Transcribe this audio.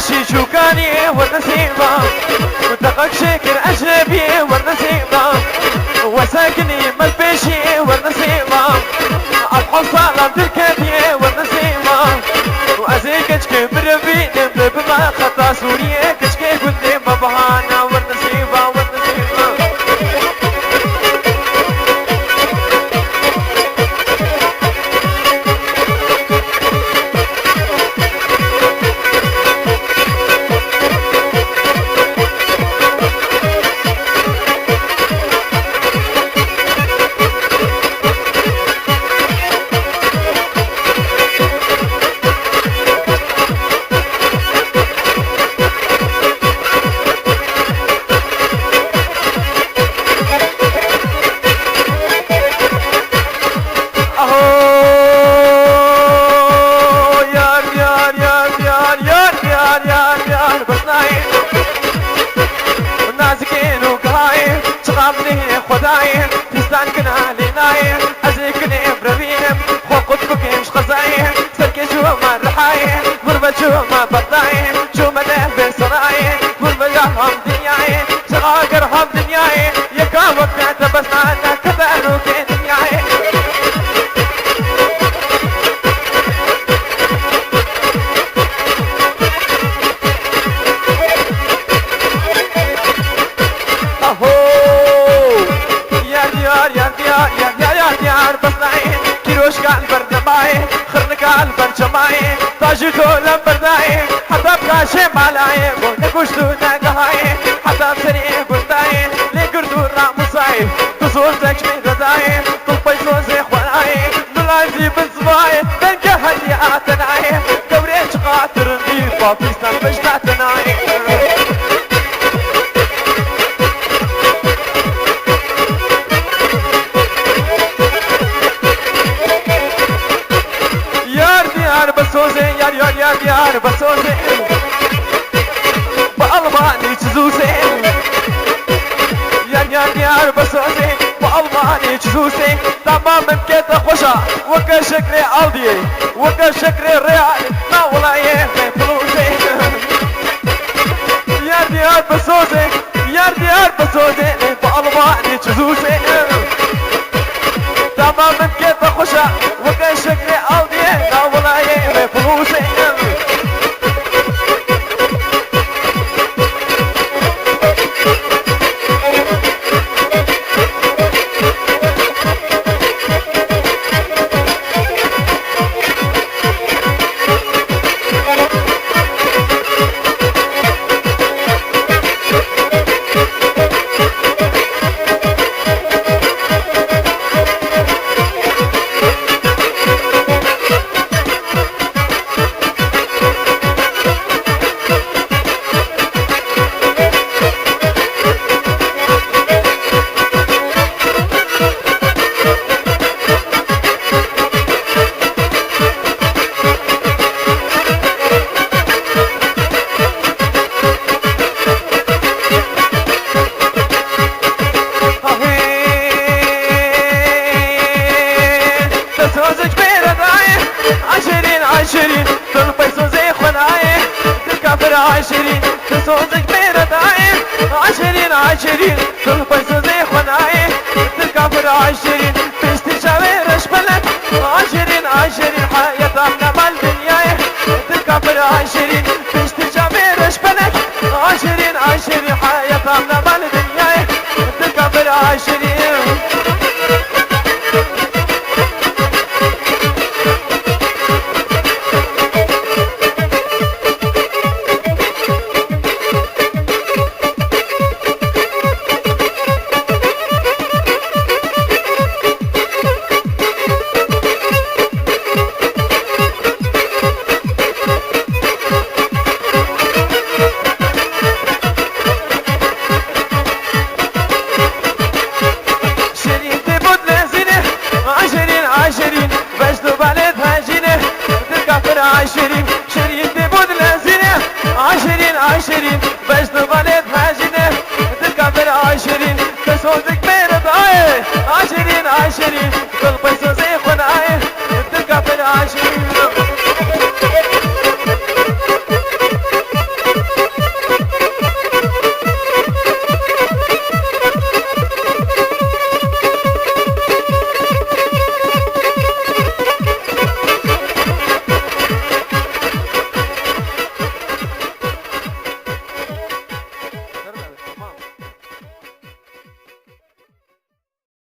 ماشي شوكاني والنسيمة منطقك شكر أجنبي والنسيمة وساكني ملبشي والنسيمة الحصالة تركبي والنسيمة وأزي كشكي بربي نمد بما خطا سوريا كشكي قلتي مبهانا والنسيمة والنسيمة خدايم فستان كنا لنايم أزيكني بربيم خوقت بكيمش خزايم سلكي شو ما رحايم غربة شو ما بطايم شو ما نهبي سرايم غربة يرحم دنياي شغاقر هم دنياي يكاوك نعتبسنا أنا كبانو كي دنياي كان برنماي خرنك البرجماي طاجي كل برداي حتى بكاشي مالاي ونكوشتو ناقهاي حتى بسري قلتاي لقردو راموساي تصور زكش من رداي طلبي صوزي خواناي نلايزي بنزباي بنك هدي آتناي قوريش قاتر نضيف وفيستان بجناتناي بسوزي يار يار يار يار بسوزي بألماني تزوزي يار يار يار بسوزي بألماني تزوزي تمام مكيت خوشا وكا شكري عالدي وكا شكري ريال ما ولايه فلوسي يار يار بسوزي يار يار بسوزي بألماني تزوزي تمام مكيت خوشا وكا شكري عالدي ما ولايه فلوسي عشرين تلقي صوزي خناي تكافر عشرين تصوزك بيرة عين عشرين عشرين تلقي صوزي خناي تكافر عشرين تستشاور اشبلت عشرين عشرين حياة عمنا مال دنياي تكافر عشرين تستشاور اشبلت عشرين عشرين حياة عمنا مال دنياي تكافر عشرين عشرين شريط بود لازينه عشرين عشرين باش نبالد هاجينه تكبر عشرين تصوتك بين ضايع عشرين عشرين قلبي صوزي خناي تكبر عشرين